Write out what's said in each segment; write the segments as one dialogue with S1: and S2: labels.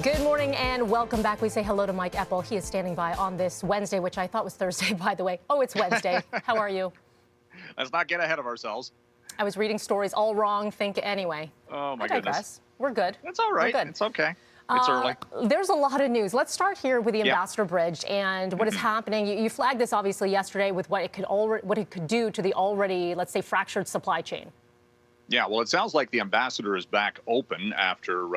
S1: Good morning and welcome back. We say hello to Mike Eppel. He is standing by on this Wednesday, which I thought was Thursday, by the way. Oh, it's Wednesday. How are you?
S2: Let's not get ahead of ourselves.
S1: I was reading stories all wrong. Think anyway.
S2: Oh, my
S1: I digress.
S2: goodness.
S1: We're good.
S2: It's all right.
S1: We're good.
S2: It's okay. It's early.
S1: There's a lot of news. Let's start here with the Ambassador Bridge and what is happening. You flagged this obviously yesterday with what it could do to the already, let's say, fractured supply chain.
S2: Yeah, well, it sounds like the Ambassador is back open after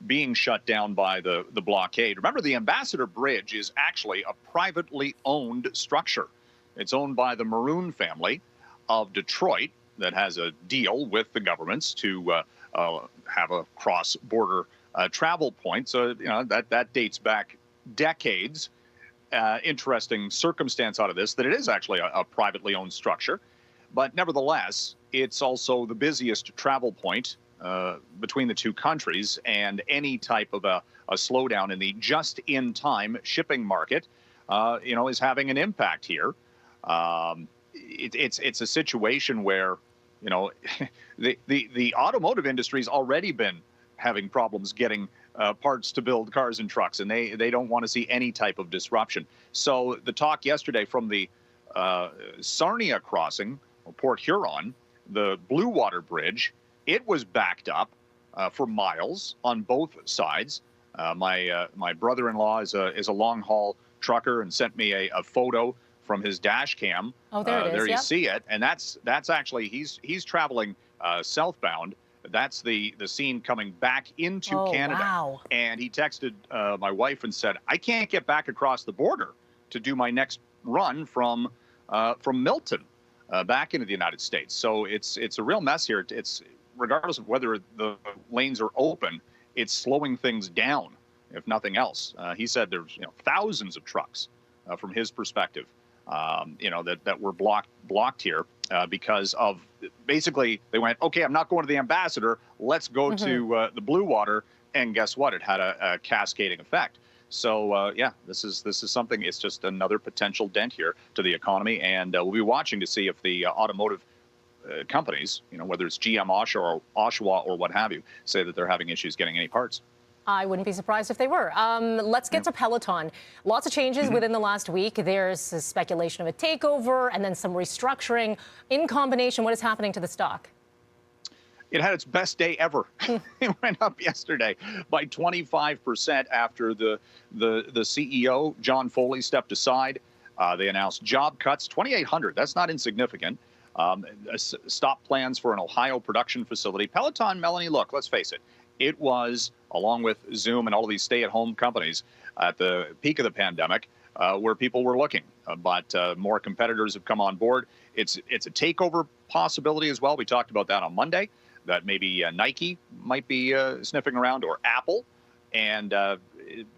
S2: being shut down by the blockade. Remember, the Ambassador Bridge is actually a privately owned structure. It's owned by the Maroon family of Detroit that has a deal with the governments to have a cross-border travel point. So, you know, that dates back decades. Interesting circumstance out of this, that it is actually a privately owned structure. But nevertheless, it's also the busiest travel point between the two countries, and any type of a slowdown in the just-in-time shipping market, is having an impact here. It's a situation where, the automotive industry's already been having problems getting parts to build cars and trucks, and they don't want to see any type of disruption. So the talk yesterday from the Sarnia crossing, or Port Huron, the Blue Water Bridge, it was backed up for miles on both sides. My brother-in-law is a long-haul trucker and sent me a photo from his dash cam.
S1: Oh, there it is.
S2: There you
S1: Yep.
S2: see it, and that's actually he's traveling southbound. That's the scene coming back into Canada.
S1: Wow.
S2: And he texted my wife and said, "I can't get back across the border to do my next run from Milton back into the United States." So it's a real mess here. It's regardless of whether the lanes are open, it's slowing things down, if nothing else. He said there's thousands of trucks from his perspective, that were blocked here because of basically they went, okay, I'm not going to the Ambassador, let's go to the Blue Water, and guess what? It had a cascading effect. So this is something. It's just another potential dent here to the economy, and we'll be watching to see if the automotive companies, whether it's GM, Oshawa, or what have you, say that they're having issues getting any parts.
S1: I wouldn't be surprised if they were. Let's get to Peloton. Lots of changes within the last week. There's a speculation of a takeover and then some restructuring. In combination, what is happening to the stock?
S2: It had its best day ever. It went up yesterday by 25% after the CEO, John Foley, stepped aside. They announced job cuts, 2,800. That's not insignificant. Stop plans for an Ohio production facility. Peloton, Melanie, look, let's face it. It was, along with Zoom and all of these stay-at-home companies at the peak of the pandemic, where people were looking. But more competitors have come on board. It's a takeover possibility as well. We talked about that on Monday, that maybe Nike might be sniffing around, or Apple. And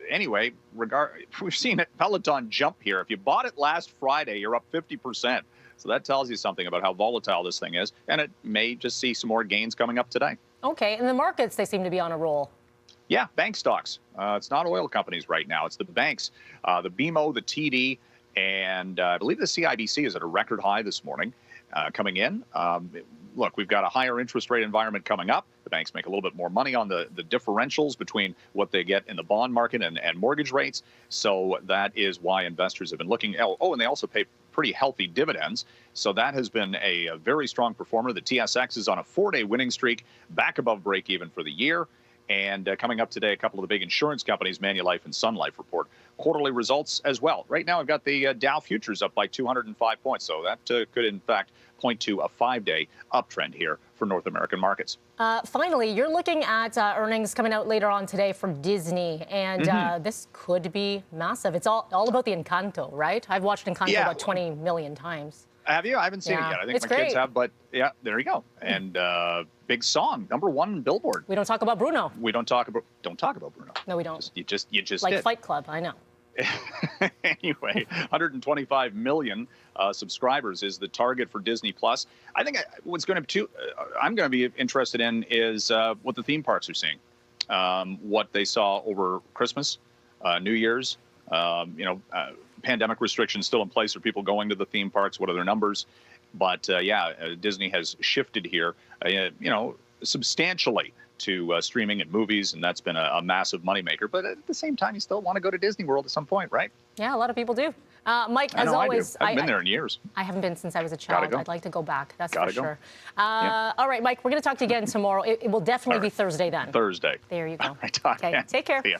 S2: anyway, we've seen Peloton jump here. If you bought it last Friday, you're up 50%. So that tells you something about how volatile this thing is. And it may just see some more gains coming up today.
S1: Okay, in the markets, they seem to be on a roll.
S2: Yeah, bank stocks. It's not oil companies right now. It's the banks, the BMO, the TD, and I believe the CIBC is at a record high this morning coming in. Look, we've got a higher interest rate environment coming up. The banks make a little bit more money on the differentials between what they get in the bond market and mortgage rates. So that is why investors have been looking. Oh, and they also pay pretty healthy dividends. So that has been a very strong performer. The TSX is on a 4-day winning streak, back above break even for the year. And coming up today, a couple of the big insurance companies, Manulife and Sun Life, report quarterly results as well. Right now, I've got the Dow futures up by 205 points. So that could, in fact, point to a 5-day uptrend here for North American markets.
S1: Finally, you're looking at earnings coming out later on today from Disney, and this could be massive. It's all about the Encanto, right? I've watched Encanto about 20 million times.
S2: Have you? I haven't seen it yet. I think
S1: it's
S2: my
S1: great.
S2: kids have, but yeah, there you go. And big song, #1 Billboard.
S1: We don't talk about Bruno.
S2: We don't talk about Bruno.
S1: No, we don't.
S2: You just
S1: like
S2: did.
S1: Fight Club, I know.
S2: Anyway, 125 million subscribers is the target for Disney Plus. I think I'm going to be interested in is what the theme parks are seeing, what they saw over Christmas, New Year's. Pandemic restrictions still in place for people going to the theme parks. What are their numbers? But Disney has shifted here. substantially to streaming and movies, and that's been a massive moneymaker. But at the same time, you still want to go to Disney World at some point, right?
S1: Yeah, a lot of people do. Mike,
S2: I
S1: as
S2: know
S1: always,
S2: I do. I haven't been there in years.
S1: I haven't been since I was a child.
S2: Gotta go.
S1: I'd like to go back. That's
S2: Gotta
S1: for
S2: go.
S1: sure.
S2: Yeah.
S1: All right, Mike, we're going to talk to you again tomorrow. It will definitely be Thursday then.
S2: Thursday.
S1: There you go.
S2: All right, talk
S1: Okay,
S2: again.
S1: take care.
S2: See ya.